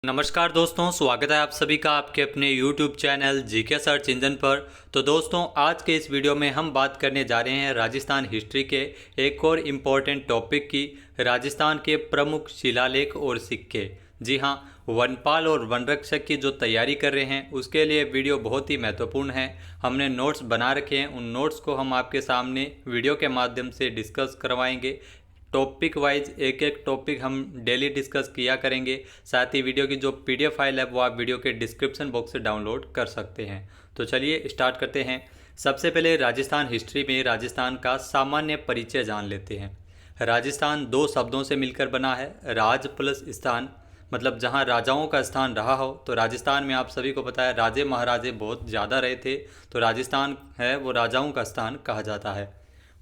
नमस्कार दोस्तों, स्वागत है आप सभी का आपके अपने YouTube channel GK search engine पर। तो दोस्तों, आज के इस वीडियो में हम बात करने जा रहे हैं राजस्थान हिस्ट्री के एक और इम्पॉर्टेंट टॉपिक की, राजस्थान के प्रमुख शिलालेख और सिक्के। जी हाँ, वनपाल और वनरक्षक की जो तैयारी कर रहे हैं उसके लिए वीडियो बहुत ही महत्वपूर्ण है। हमने नोट्स बना रखे हैं, उन नोट्स को हम आपके सामने वीडियो के माध्यम से डिस्कस करवाएंगे। टॉपिक वाइज एक एक टॉपिक हम डेली डिस्कस किया करेंगे। साथ ही वीडियो की जो पीडीएफ फाइल है वो आप वीडियो के डिस्क्रिप्शन बॉक्स से डाउनलोड कर सकते हैं। तो चलिए स्टार्ट करते हैं। सबसे पहले राजस्थान हिस्ट्री में राजस्थान का सामान्य परिचय जान लेते हैं। राजस्थान दो शब्दों से मिलकर बना है, राज प्लस स्थान, मतलब जहाँ राजाओं का स्थान रहा हो। तो राजस्थान में आप सभी को पता है राजे महाराजे बहुत ज़्यादा रहे थे, तो राजस्थान है वो राजाओं का स्थान कहा जाता है।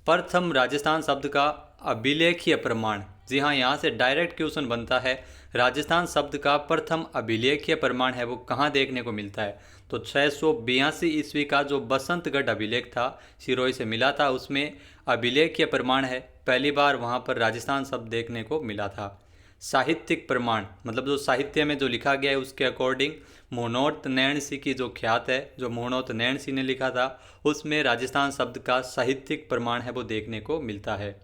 प्रथम राजस्थान शब्द का अभिलेखीय प्रमाण, जी हाँ, यहाँ से डायरेक्ट क्वेश्चन बनता है। राजस्थान शब्द का प्रथम अभिलेखीय प्रमाण है वो कहाँ देखने को मिलता है? तो 682 ईस्वी का जो बसंतगढ़ अभिलेख था, सिरोही से मिला था, उसमें अभिलेखीय प्रमाण है। पहली बार वहाँ पर राजस्थान शब्द देखने को मिला था। साहित्यिक प्रमाण, मतलब जो साहित्य में जो लिखा गया है उसके अकॉर्डिंग मोहनोत नैण सिंह की जो ख्यात है, जो मोहनोत नैण सिंह ने लिखा था, उसमें राजस्थान शब्द का साहित्यिक प्रमाण है वो देखने को मिलता है।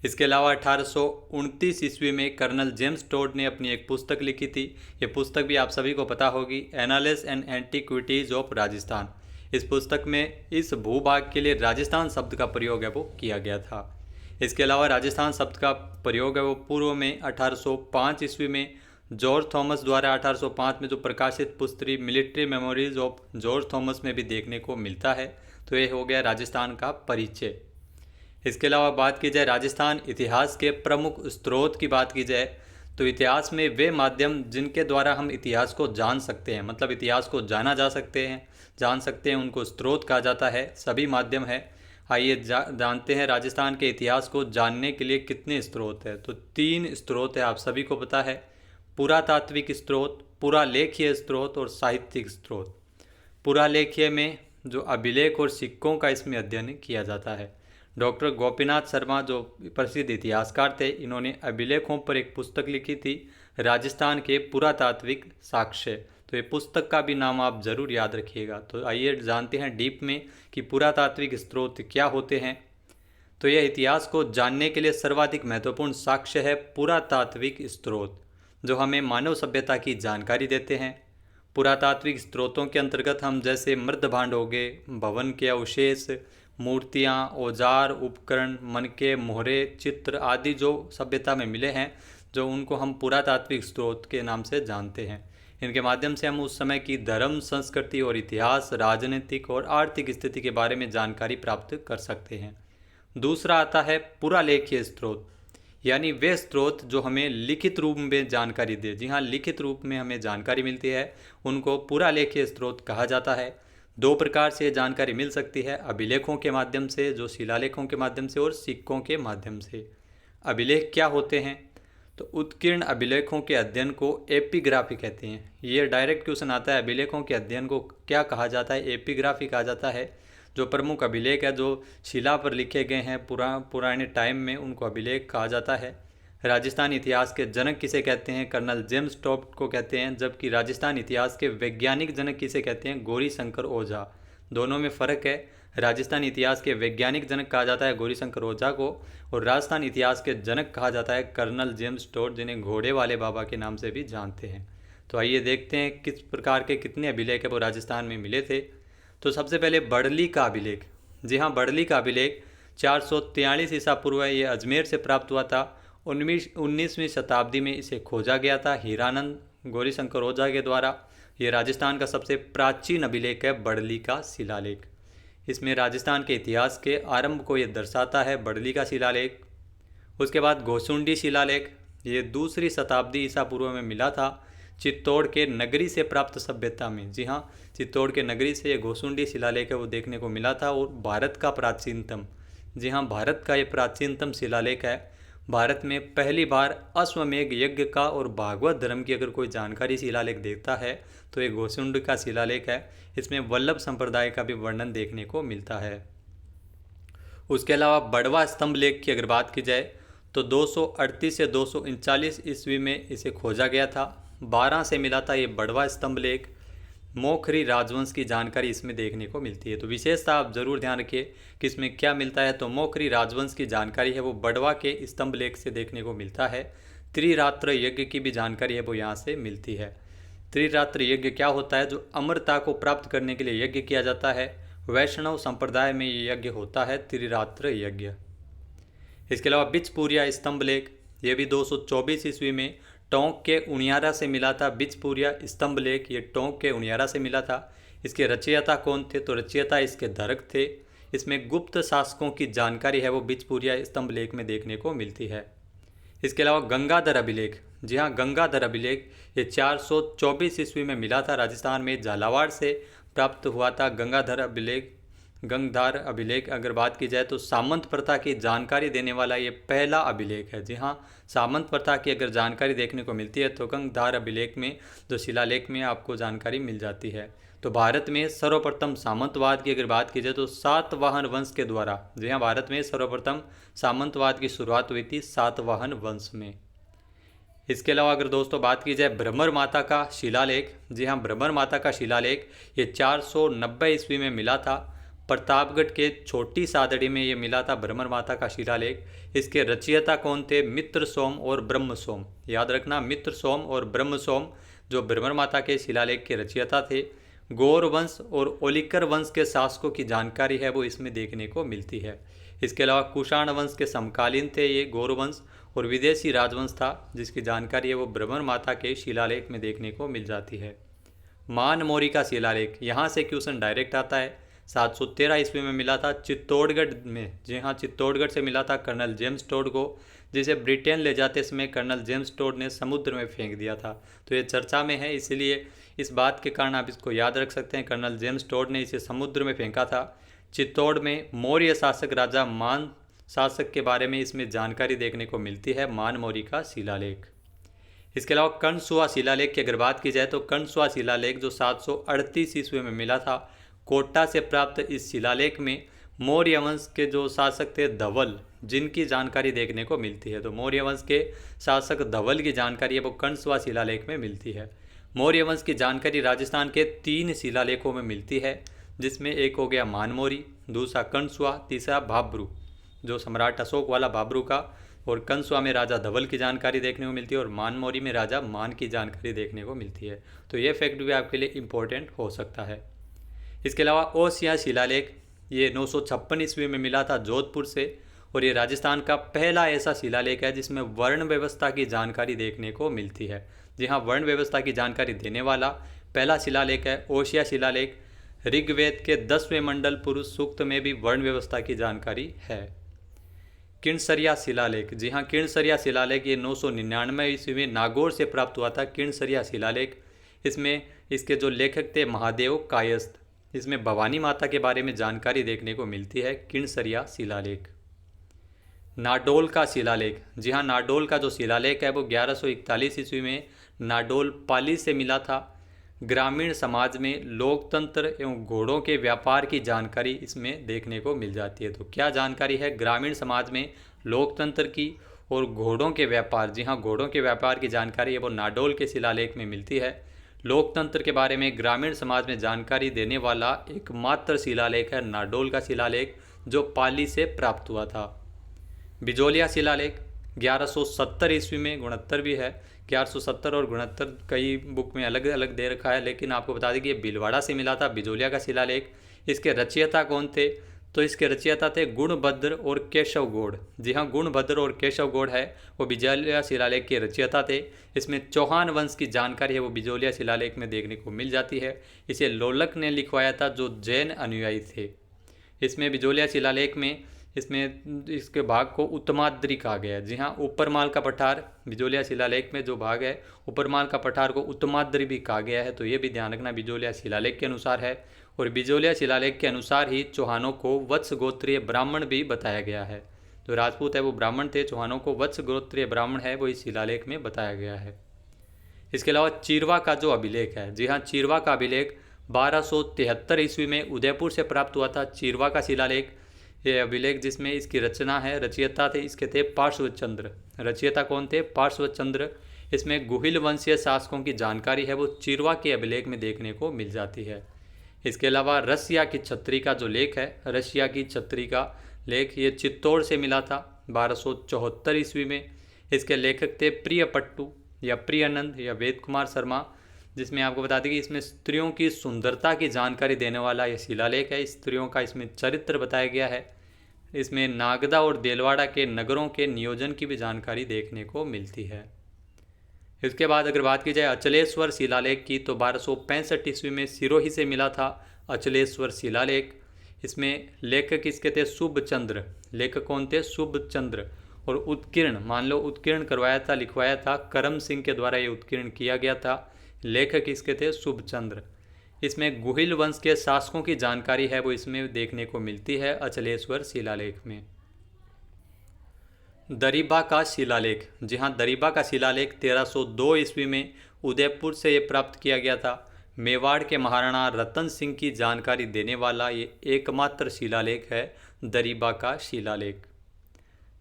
इसके अलावा 1829 ईस्वी में कर्नल जेम्स टोड ने अपनी एक पुस्तक लिखी थी। ये पुस्तक भी आप सभी को पता होगी, annals and antiquities of Rajasthan. इस पुस्तक में इस भूभाग के लिए राजस्थान शब्द का प्रयोग है वो किया गया था। इसके अलावा राजस्थान शब्द का प्रयोग है वो पूर्व में 1805 ईस्वी में जॉर्ज थॉमस द्वारा 1805 में जो प्रकाशित पुस्तक military memories of George Thomas में भी देखने को मिलता है। तो ये हो गया राजस्थान का परिचय। इसके अलावा बात की जाए राजस्थान इतिहास के प्रमुख स्रोत की बात की जाए, तो इतिहास में वे माध्यम जिनके द्वारा हम इतिहास को जान सकते हैं, मतलब इतिहास को जान सकते हैं, उनको स्रोत कहा जाता है। सभी माध्यम है। आइए जानते हैं राजस्थान के इतिहास को जानने के लिए कितने स्रोत है। तो 3 स्रोत है, आप सभी को पता है, पुरातात्विक स्रोत, पुरालेखीय स्रोत और साहित्यिक स्रोत। पुरालेखीय में जो अभिलेख और सिक्कों का इसमें अध्ययन किया जाता है। डॉक्टर गोपीनाथ शर्मा जो प्रसिद्ध इतिहासकार थे, इन्होंने अभिलेखों पर एक पुस्तक लिखी थी, राजस्थान के पुरातात्विक साक्ष्य। तो ये पुस्तक का भी नाम आप जरूर याद रखिएगा। तो आइए जानते हैं डीप में कि पुरातात्विक स्रोत क्या होते हैं। तो यह इतिहास को जानने के लिए सर्वाधिक महत्वपूर्ण साक्ष्य है पुरातात्विक स्रोत, जो हमें मानव सभ्यता की जानकारी देते हैं। पुरातात्विक स्रोतों के अंतर्गत हम जैसे मृदभांड हो गए, भवन के अवशेष, मूर्तियाँ, औजार, उपकरण, मनके, मोहरे, चित्र आदि जो सभ्यता में मिले हैं, जो उनको हम पुरातात्विक स्रोत के नाम से जानते हैं। इनके माध्यम से हम उस समय की धर्म, संस्कृति और इतिहास, राजनीतिक और आर्थिक स्थिति के बारे में जानकारी प्राप्त कर सकते हैं। दूसरा आता है पुरालेखीय स्रोत, यानी वे स्रोत जो हमें लिखित रूप में जानकारी दे। जी हाँ, लिखित रूप में हमें जानकारी मिलती है, उनको पुरालेखीय स्रोत कहा जाता है। 2 प्रकार से जानकारी मिल सकती है, अभिलेखों के माध्यम से, जो शिलालेखों के माध्यम से, और सिक्कों के माध्यम से। अभिलेख क्या होते हैं? तो उत्कीर्ण अभिलेखों के अध्ययन को एपिग्राफी कहते हैं। ये डायरेक्ट क्वेश्चन आता है, अभिलेखों के अध्ययन को क्या कहा जाता है? एपिग्राफी कहा जाता है। जो प्रमुख अभिलेख है जो शिला पर लिखे गए हैं पुराने टाइम में, उनको अभिलेख कहा जाता है। राजस्थान इतिहास के जनक किसे कहते हैं? कर्नल जेम्स टोड को कहते हैं। जबकि राजस्थान इतिहास के वैज्ञानिक जनक किसे कहते हैं? गौरी शंकर ओझा। दोनों में फ़र्क है। राजस्थान इतिहास के वैज्ञानिक जनक कहा जाता है गौरी शंकर ओझा को, और राजस्थान इतिहास के जनक कहा जाता है कर्नल जेम्स टोड, जिन्हें घोड़े वाले बाबा के नाम से भी जानते हैं। तो आइए देखते हैं किस प्रकार के कितने अभिलेख है वो राजस्थान में मिले थे। तो सबसे पहले बड़ली का अभिलेख। जी हाँ, बड़ली का अभिलेख 443 ईसा पूर्व ये अजमेर से प्राप्त हुआ था। 19वीं शताब्दी में इसे खोजा गया था हीरानंद गौरीशंकर ओझा के द्वारा। ये राजस्थान का सबसे प्राचीन अभिलेख है, बड़ली का शिलालेख। इसमें राजस्थान के इतिहास के आरंभ को ये दर्शाता है, बड़ली का शिलालेख। उसके बाद घोसुंडी शिलालेख, ये 2री शताब्दी ईसा पूर्व में मिला था चित्तौड़ के नगरी से प्राप्त सभ्यता में। जी हाँ, चित्तौड़ के नगरी से ये घोसुंडी शिलालेख है वो देखने को मिला था। और भारत का प्राचीनतम, जी हाँ, भारत का ये प्राचीनतम शिलालेख है। भारत में पहली बार अश्वमेघ यज्ञ का और भागवत धर्म की अगर कोई जानकारी शिलालेख देखता है तो ये घोसुंडी का शिलालेख है। इसमें वल्लभ संप्रदाय का भी वर्णन देखने को मिलता है। उसके अलावा बड़वा स्तंभ लेख की अगर बात की जाए तो 238 से 239 ईस्वी में इसे खोजा गया था। 12 से मिला था ये बड़वा स्तंभ लेख। मोखरी राजवंश की जानकारी इसमें देखने को मिलती है। तो विशेषता आप जरूर ध्यान रखिए कि इसमें क्या मिलता है। तो मोखरी राजवंश की जानकारी है वो बड़वा के स्तंभ लेख से देखने को मिलता है। त्रिरात्र यज्ञ की भी जानकारी है वो यहाँ से मिलती है। त्रिरात्र यज्ञ क्या होता है? जो अमरता को प्राप्त करने के लिए यज्ञ किया जाता है। वैष्णव संप्रदाय में ये यज्ञ होता है त्रिरात्र यज्ञ। इसके अलावा बिचपुरिया स्तंभ लेख, ये भी 224 ईस्वी में टोंक के उनियारा से मिला था। बिचपुरिया स्तंभ लेख ये टोंक के उनियारा से मिला था। इसके रचयिता कौन थे? तो रचयिता इसके धरक थे। इसमें गुप्त शासकों की जानकारी है वो बिचपुरिया स्तंभ लेख में देखने को मिलती है। इसके अलावा गंगाधर अभिलेख, जी हाँ गंगाधर अभिलेख ये 424 ईस्वी में मिला था। राजस्थान में झालावाड़ से प्राप्त हुआ था गंगाधर अभिलेख। गंगधार अभिलेख अगर बात की जाए तो सामंत प्रथा की जानकारी देने वाला ये पहला अभिलेख है। जी हाँ, सामंत प्रथा की अगर जानकारी देखने को मिलती है तो गंगधार अभिलेख में जो शिलालेख में आपको जानकारी मिल जाती है। तो भारत में सर्वप्रथम सामंतवाद की अगर बात की जाए तो सातवाहन वंश के द्वारा, जी हाँ भारत में सर्वप्रथम सामंतवाद की शुरुआत हुई थी सातवाहन वंश में। इसके अलावा अगर दोस्तों बात की जाए भ्रमर माता का शिलालेख, जी हाँ भ्रमर माता का शिलालेख ये 490 ईस्वी में मिला था। प्रतापगढ़ के छोटी सादड़ी में ये मिला था भ्रमर माता का शिलालेख। इसके रचयिता कौन थे? मित्र सोम और ब्रह्म सोम। याद रखना, मित्र सोम और ब्रह्म सोम जो भ्रमर माता के शिलालेख के रचयिता थे। गौर वंश और ओलिकर वंश के शासकों की जानकारी है वो इसमें देखने को मिलती है। इसके अलावा कुषाण वंश के समकालीन थे ये गौर वंश, और विदेशी राजवंश था जिसकी जानकारी है वो भ्रमर माता के शिलालेख में देखने को मिल जाती है। मानमोरी का शिलालेख, यहाँ से क्वेश्चन डायरेक्ट आता है। 713 ईस्वी में मिला था चित्तौड़गढ़ में। जी हाँ, चित्तौड़गढ़ से मिला था कर्नल जेम्स टोड को, जिसे ब्रिटेन ले जाते समय कर्नल जेम्स टोड ने समुद्र में फेंक दिया था। तो ये चर्चा में है, इसलिए इस बात के कारण आप इसको याद रख सकते हैं। कर्नल जेम्स टोड ने इसे समुद्र में फेंका था। चित्तौड़ में मौर्य शासक राजा मान शासक के बारे में इसमें जानकारी देखने को मिलती है, मानमोरी का शिलालेख। इसके अलावा कर्णसुआ शिलालेख की अगर बात की जाए तो कर्णसुआ शिलालेख जो 738 ईस्वी में मिला था, कोटा से प्राप्त इस शिलालेख में मौर्य वंश के जो शासक थे धवल, जिनकी जानकारी देखने को मिलती है। तो मौर्य वंश के शासक धवल की जानकारी है वो कर्णसुआ शिलालेख में मिलती है। मौर्य वंश की जानकारी राजस्थान के 3 शिलालेखों में मिलती है, जिसमें एक हो गया मानमोरी, दूसरा कर्णसुआ, तीसरा भाब्रू जो सम्राट अशोक वाला भाब्रू का, और कंसुआ में राजा धवल की जानकारी देखने को मिलती है, और मानमोरी में राजा मान की जानकारी देखने को मिलती है। तो ये फैक्ट भी आपके लिए इम्पोर्टेंट हो सकता है। इसके अलावा ओसिया शिलालेख ये 956 ईस्वी में मिला था जोधपुर से, और ये राजस्थान का पहला ऐसा शिलालेख है जिसमें वर्ण व्यवस्था की जानकारी देखने को मिलती है। जी हाँ, वर्ण व्यवस्था की जानकारी देने वाला पहला शिलालेख है ओसिया शिलालेख। ऋग्वेद के 10वें मंडल पुरुष सूक्त में भी वर्ण व्यवस्था की जानकारी है। किणसरिया शिलालेख, जी हाँ किणसरिया शिलालेख ये 999 ईस्वी में नागौर से प्राप्त हुआ था। किणसरिया शिलालेख, इसमें इसके जो लेखक थे महादेव कायस्थ। इसमें भवानी माता के बारे में जानकारी देखने को मिलती है। किणसरिया शिलालेख। नाडोल का शिलालेख, जी हाँ नाडोल का जो शिलालेख है वो 1141 ईस्वी में नाडोल पाली से मिला था। ग्रामीण समाज में लोकतंत्र एवं घोड़ों के व्यापार की जानकारी इसमें देखने को मिल जाती है। तो क्या जानकारी है? ग्रामीण समाज में लोकतंत्र की और घोड़ों के व्यापार, जी हाँ घोड़ों के व्यापार की जानकारी है वो नाडोल के शिलालेख में मिलती है। लोकतंत्र के बारे में ग्रामीण समाज में जानकारी देने वाला एकमात्र शिलालेख है नाडोल का शिलालेख, जो पाली से प्राप्त हुआ था। बिजोलिया शिलालेख 1170 ईस्वी में, 69 भी है, 1170 और 69 कई बुक में अलग अलग दे रखा है, लेकिन आपको बता दें कि ये भीलवाड़ा से मिला था बिजोलिया का शिलालेख। इसके रचयिता कौन थे? तो इसके रचयिता थे गुणभद्र और केशव गौड़। जी हाँ, गुणभद्र और केशव गौड़ है वो बिजोलिया शिलालेख के रचयिता थे। इसमें चौहान वंश की जानकारी है वो बिजोलिया शिलालेख में देखने को मिल जाती है। इसे लोलक ने लिखवाया था जो जैन अनुयायी थे। इसमें बिजोलिया शिलालेख में इसमें इसके भाग को उत्तमाद्रि कहा गया है। जी हाँ, ऊपरमाल का पठार, बिजोलिया शिलालेख में जो भाग है ऊपरमाल का पठार को उत्तमाद्रि भी कहा गया है। तो ये भी ध्यान रखना बिजोलिया शिलालेख के अनुसार है। और बिजोलिया शिलालेख के अनुसार ही चौहानों को वत्स गोत्रीय ब्राह्मण भी बताया गया है। जो राजपूत है वो ब्राह्मण थे, चौहानों को वत्स गोत्रीय ब्राह्मण है वो इस शिलालेख में बताया गया है। इसके अलावा चीरवा का जो अभिलेख है, जी हाँ चीरवा का अभिलेख 1273 ईस्वी में उदयपुर से प्राप्त हुआ था। चीरवा का शिलालेख ये अभिलेख जिसमें इसकी रचना है, रचयिता थे इसके थे पार्श्वचंद्र। रचयिता कौन थे? पार्श्वचंद्र। इसमें गुहिल वंशीय शासकों की जानकारी है वो चिरवा के अभिलेख में देखने को मिल जाती है। इसके अलावा रसिया की छत्री का जो लेख है, रसिया की छत्री का लेख, ये चित्तौड़ से मिला था 1274 ईस्वी में। इसके लेखक थे प्रियपट्टू या प्रियानंद या वेद कुमार शर्मा, जिसमें आपको बता दें कि इसमें स्त्रियों की सुंदरता की जानकारी देने वाला यह शिलालेख है। स्त्रियों का इसमें चरित्र बताया गया है। इसमें नागदा और देलवाड़ा के नगरों के नियोजन की भी जानकारी देखने को मिलती है। इसके बाद अगर बात की जाए अचलेश्वर शिलालेख की, तो 1265 ईस्वी में सिरोही से मिला था अचलेश्वर शिलालेख। इसमें लेखक इसके थे शुभचंद्र। लेखक कौन थे? शुभचंद्र। और उत्कीर्ण, मान लो उत्कीर्ण करवाया था, लिखवाया था करम सिंह के द्वारा ये उत्कीर्ण किया गया था। लेखक इसके थे शुभचंद्र। इसमें गुहिल वंश के शासकों की जानकारी है वो इसमें देखने को मिलती है अचलेश्वर शिलालेख में। दरीबा का शिलालेख, जी हाँ, दरीबा का शिलालेख 1302 ईस्वी में उदयपुर से ये प्राप्त किया गया था। मेवाड़ के महाराणा रतन सिंह की जानकारी देने वाला ये एकमात्र शिलालेख है दरीबा का शिलालेख।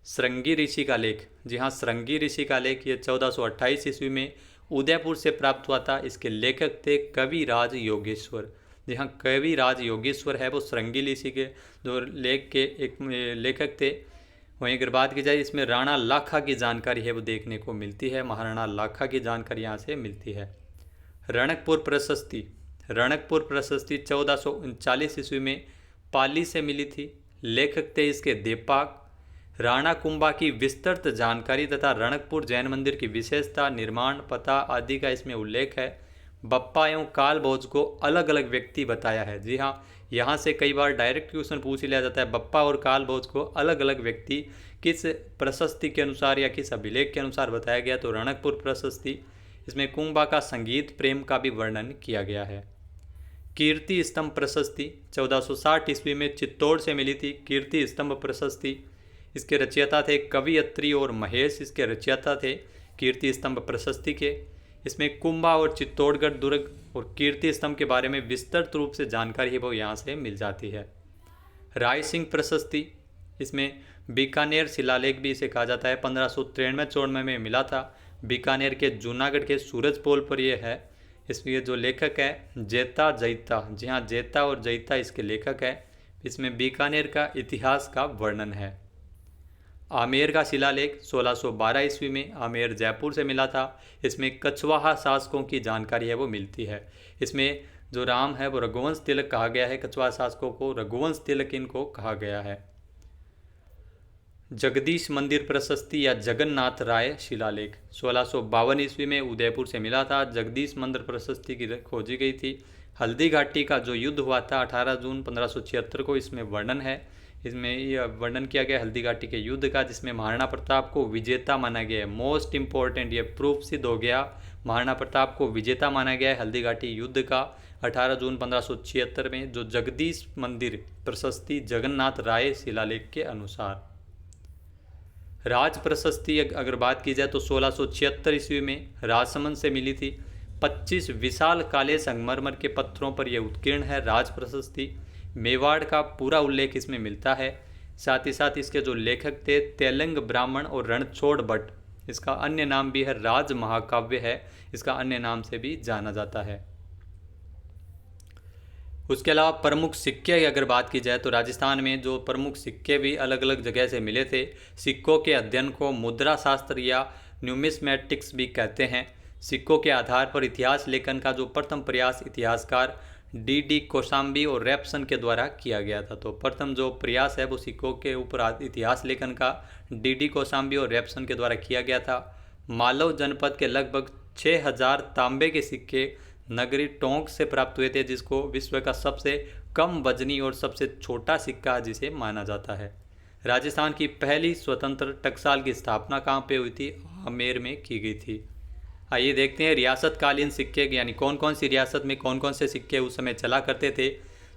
श्रृंगी ऋषि का लेख, जी हाँ, श्रृंगी ऋषि का लेख ये 1428 ईस्वी में उदयपुर से प्राप्त हुआ था। इसके लेखक थे कविराज योगेश्वर। जी हाँ, कविराज योगेश्वर है वो श्रृंगी ऋषि के जो लेख के एक लेखक थे। वहीं अगर बात की जाए इसमें राणा लाखा की जानकारी है वो देखने को मिलती है। महाराणा लाखा की जानकारी यहाँ से मिलती है। रणकपुर प्रशस्ति, रणकपुर प्रशस्ति 1439 ईस्वी में पाली से मिली थी। लेखक थे इसके देपाक। राणा कुंभा की विस्तृत जानकारी तथा रणकपुर जैन मंदिर की विशेषता, निर्माण, पता आदि का इसमें उल्लेख है। बप्पा एवं काल भोज को अलग अलग व्यक्ति बताया है। जी हाँ, यहाँ से कई बार डायरेक्ट क्वेश्चन पूछ लिया जाता है, बप्पा और काल भोज को अलग अलग व्यक्ति किस प्रशस्ति के अनुसार या किस अभिलेख के अनुसार बताया गया, तो रणकपुर प्रशस्ति। इसमें कुंभा का संगीत प्रेम का भी वर्णन किया गया है। कीर्ति स्तंभ प्रशस्ति 1460 ईस्वी में चित्तौड़ से मिली थी। कीर्ति स्तंभ प्रशस्ति, इसके रचयिता थे कवि अत्री और महेश, इसके रचयिता थे कीर्ति स्तंभ प्रशस्ति के। इसमें कुंभा और चित्तौड़गढ़ दुर्ग और कीर्ति स्तंभ के बारे में विस्तृत रूप से जानकारी है वो यहाँ से मिल जाती है। राय सिंह प्रशस्ति, इसमें बीकानेर शिलालेख भी इसे कहा जाता है। 1593-94 में मिला था। बीकानेर के जूनागढ़ के सूरजपोल पर यह है। इसमें जो लेखक है जेता जैता, जी हाँ, जेता और जैता इसके लेखक है। इसमें बीकानेर का इतिहास का वर्णन है। आमेर का शिलालेख 1612 ईस्वी में आमेर जयपुर से मिला था। इसमें कछवाहा शासकों की जानकारी है वो मिलती है। इसमें जो राम है वो रघुवंश तिलक कहा गया है। कछवाहा शासकों को रघुवंश तिलक इनको कहा गया है। जगदीश मंदिर प्रशस्ति या जगन्नाथ राय शिलालेख 1652 ईस्वी में उदयपुर से मिला था। जगदीश मंदिर प्रशस्ति की खोजी गई थी। हल्दी घाटी का जो युद्ध हुआ था 18 जून 1576 को, इसमें वर्णन है। इसमें यह वर्णन किया गया हल्दी घाटी के युद्ध का, जिसमें महाराणा प्रताप को विजेता माना गया है। मोस्ट इंपॉर्टेंट ये प्रूफ सिद्ध हो गया, महाराणा प्रताप को विजेता माना गया है हल्दी घाटी युद्ध का 18 जून 1576 में, जो जगदीश मंदिर प्रशस्ति जगन्नाथ राय शिलालेख के अनुसार। राज प्रशस्ति अगर बात की जाए तो 1676 ईस्वी में राजसमंद से मिली थी। 25 विशाल काले संगमरमर के पत्थरों पर यह उत्कीर्ण है राज प्रशस्ति। मेवाड़ का पूरा उल्लेख इसमें मिलता है। साथ ही साथ इसके जो लेखक थे तेलंग ब्राह्मण और रणछोड़ भट्ट, इसका अन्य नाम भी है राज महाकाव्य है, इसका अन्य नाम से भी जाना जाता है। उसके अलावा प्रमुख सिक्के की अगर बात की जाए तो राजस्थान में जो प्रमुख सिक्के भी अलग अलग जगह से मिले थे। सिक्कों के अध्ययन को मुद्रा शास्त्र या न्यूमिस्मेटिक्स भी कहते हैं। सिक्कों के आधार पर इतिहास लेखन का जो प्रथम प्रयास इतिहासकार डी कोशाम्बी और रेप्सन के द्वारा किया गया था। तो प्रथम जो प्रयास है वो सिक्कों के ऊपर इतिहास लेखन का डी कोशाम्बी और रेप्सन के द्वारा किया गया था। मालव जनपद के लगभग 6000 तांबे के सिक्के नगरी टोंक से प्राप्त हुए थे, जिसको विश्व का सबसे कम वजनी और सबसे छोटा सिक्का जिसे माना जाता है। राजस्थान की पहली स्वतंत्र टकसाल की स्थापना कहाँ पे हुई थी? आमेर में की गई थी। आइए देखते हैं रियासत कालीन सिक्के, यानी कौन कौन सी रियासत में कौन कौन से सिक्के उस समय चला करते थे।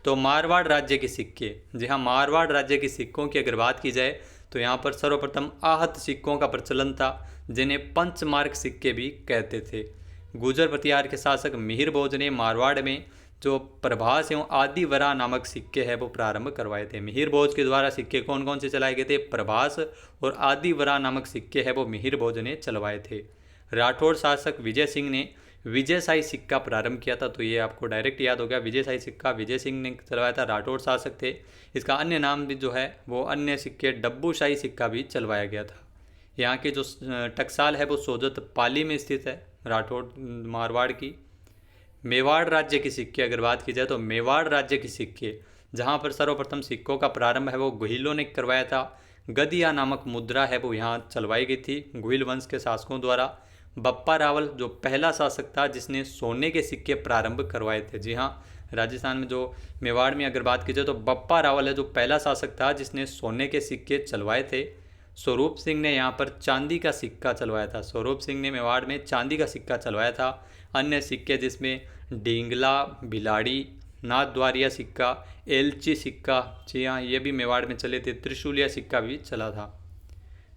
तो मारवाड़ राज्य के सिक्के, जी हाँ, मारवाड़ राज्य के सिक्कों की अगर बात की जाए तो यहाँ पर सर्वप्रथम आहत सिक्कों का प्रचलन था, जिन्हें पंचमार्क सिक्के भी कहते थे। गुर्जर प्रतिहार के शासक मिहिर भोज ने मारवाड़ में जो प्रभास एवं आदि वरा नामक सिक्के हैं वो प्रारंभ करवाए थे। मिहिर भोज के द्वारा सिक्के कौन कौन से चलाए गए थे? प्रभास और आदि वरा नामक सिक्के हैं वो मिहिर भोज ने चलवाए थे। राठौड़ शासक विजय सिंह ने विजयशाही सिक्का प्रारंभ किया था। तो ये आपको डायरेक्ट याद हो गया, विजयशाही सिक्का विजय सिंह ने चलवाया था, राठौड़ शासक थे। इसका अन्य नाम भी जो है वो अन्य सिक्के डब्बूशाही सिक्का भी चलवाया गया था। यहाँ की जो टकसाल है वो सोजत पाली में स्थित है, राठौड़ मारवाड़ की। मेवाड़ राज्य के सिक्के अगर बात की जाए तो मेवाड़ राज्य के सिक्के जहाँ पर सर्वप्रथम सिक्कों का प्रारंभ है वो गुहिलों ने करवाया था। गदिया नामक मुद्रा है वो यहाँ चलवाई गई थी गुहिल वंश के शासकों द्वारा। बप्पा रावल जो पहला शासक था जिसने सोने के सिक्के प्रारंभ करवाए थे। जी हाँ, राजस्थान में जो मेवाड़ में अगर बात की जाए तो बप्पा रावल है जो पहला शासक था जिसने सोने के सिक्के चलवाए थे। स्वरूप सिंह ने यहाँ पर चांदी का सिक्का चलवाया था। स्वरूप सिंह ने मेवाड़ में चांदी का सिक्का चलवाया था। अन्य सिक्के जिसमें ढींगला, भिलाड़ी, नाथद्वारिया सिक्का, एलची सिक्का, जी हाँ ये भी मेवाड़ में चले थे। त्रिशूलिया सिक्का भी चला था।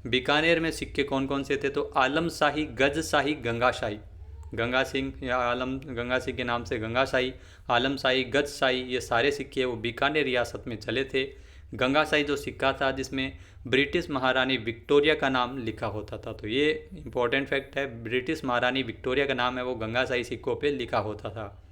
बीकानेर में सिक्के कौन कौन से थे तो आलमशाही, गजशाही, गंगाशाही। गंगा सिंह या आलम गंगा सिंह के नाम से गंगाशाही, आलमशाही, गजशाही ये सारे सिक्के वो बीकानेर रियासत में चले थे। गंगाशाही जो सिक्का था जिसमें ब्रिटिश महारानी विक्टोरिया का नाम लिखा होता था। तो ये इंपॉर्टेंट फैक्ट है, ब्रिटिश महारानी विक्टोरिया का नाम है वो गंगाशाही सिक्कों पे लिखा होता था।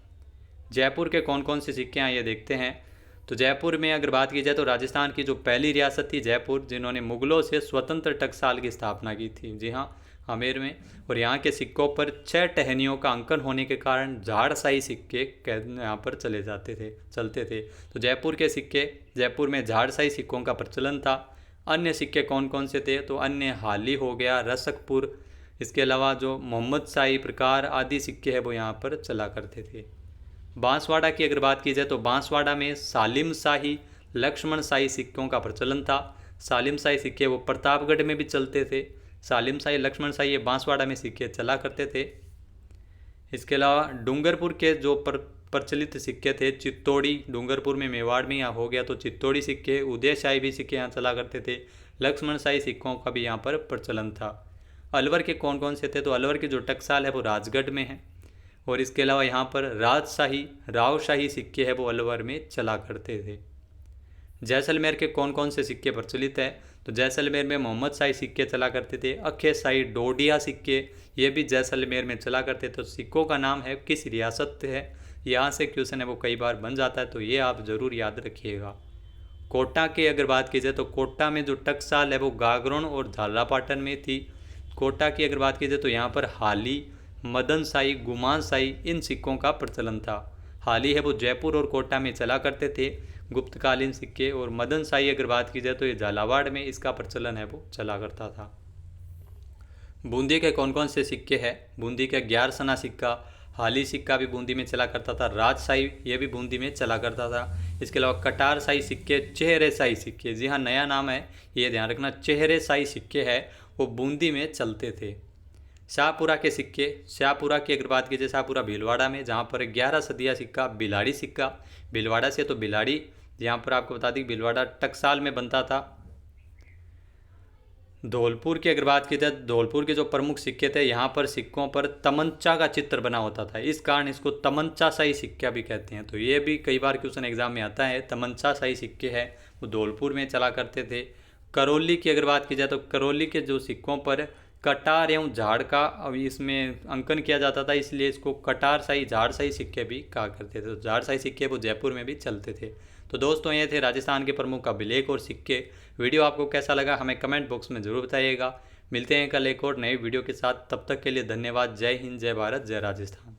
जयपुर के कौन कौन से सिक्के हैं ये देखते हैं। तो जयपुर में अगर बात की जाए तो राजस्थान की जो पहली रियासत थी जयपुर, जिन्होंने मुगलों से स्वतंत्र टकसाल की स्थापना की थी। जी हाँ, आमेर में। और यहाँ के सिक्कों पर 6 टहनियों का अंकन होने के कारण झाड़शाही सिक्के यहाँ पर चलते थे। तो जयपुर के सिक्के, जयपुर में झाड़शाही सिक्कों का प्रचलन था। अन्य सिक्के कौन कौन से थे तो अन्य हाली हो गया, रसकपुर, इसके अलावा जो मोहम्मद शाही प्रकार आदि सिक्के हैं वो यहाँ पर चला करते थे। बांसवाड़ा की अगर बात की जाए तो बांसवाड़ा में सालिम शाही, लक्ष्मण शाही सिक्कों का प्रचलन था। सालिम शाही सिक्के वो प्रतापगढ़ में भी चलते थे। सालिम शाही, लक्ष्मण शाही ये बांसवाड़ा में सिक्के चला करते थे। इसके अलावा डूंगरपुर के जो प्रचलित सिक्के थे, चित्तौड़ी, डूंगरपुर में मेवाड़ में यहाँ हो गया तो चित्तौड़ी सिक्के, उदय शाही भी सिक्के यहाँ चला करते थे। लक्ष्मण शाही सिक्कों का भी यहाँ पर प्रचलन था। अलवर के कौन कौन से थे तो अलवर की जो टकसाल है वो राजगढ़ में है। और इसके अलावा यहाँ पर राजशाही, रावशाही सिक्के हैं वो अलवर में चला करते थे। जैसलमेर के कौन कौन से सिक्के प्रचलित है तो जैसलमेर में मोहम्मद शाही सिक्के चला करते थे। अखे शाही, डोडिया सिक्के ये भी जैसलमेर में चला करते थे। तो सिक्कों का नाम है किस रियासत है, यहाँ से क्वेश्चन है वो कई बार बन जाता है, तो ये आप ज़रूर याद रखिएगा। कोटा की अगर बात की जाए तो कोटा में जो टकसाल है वो गागरोन और झालापाटन में थी। कोटा की अगर बात की जाए तो यहाँ पर हाली, मदन शाही, गुमान शाही इन सिक्कों का प्रचलन था। हाली है वो जयपुर और कोटा में चला करते थे गुप्तकालीन सिक्के। और मदन शाही अगर बात की जाए तो ये झालावाड़ में इसका प्रचलन है वो चला करता था। बूंदी के कौन कौन से सिक्के हैं, बूंदी का 11 सना सिक्का, हाली सिक्का भी बूंदी में चला करता था। राजशाही ये भी बूंदी में चला करता था। इसके अलावा कटार शाही सिक्के, चेहरे शाही सिक्के, जी हाँ नया नाम है ये ध्यान रखना, चेहरे शाही सिक्के है वो बूंदी में चलते थे। शाहपुरा के सिक्के, शाहपुरा की अगर बात की जाए शाहपुरा भीलवाड़ा में, जहाँ पर 11 सदिया सिक्का बिलाड़ी सिक्का, भीलवाड़ा से तो बिलाड़ी, यहाँ पर आपको बता दें भीलवाड़ा टकसाल में बनता था। धौलपुर की अगर बात की जाए धौलपुर के जो प्रमुख सिक्के थे यहाँ पर सिक्कों पर तमंचा का चित्र बना होता था, इस कारण इसको तमंचा शाही सिक्का भी कहते हैं। तो ये भी कई बार क्वेश्चन एग्जाम में आता है। तमंचा शाही सिक्के हैं वो धौलपुर में चला करते थे। करौली की अगर बात की जाए तो करौली के जो सिक्कों पर कटार एवं झाड़ का अब इसमें अंकन किया जाता था, इसलिए इसको कटार शाही, झाड़ शाही सिक्के भी कहा करते थे। तो झाड़ शाही सिक्के वो जयपुर में भी चलते थे। तो दोस्तों ये थे राजस्थान के प्रमुख अभिलेख और सिक्के। वीडियो आपको कैसा लगा हमें कमेंट बॉक्स में ज़रूर बताइएगा। मिलते हैं कल एक और नई वीडियो के साथ, तब तक के लिए धन्यवाद। जय हिंद, जय भारत, जय राजस्थान।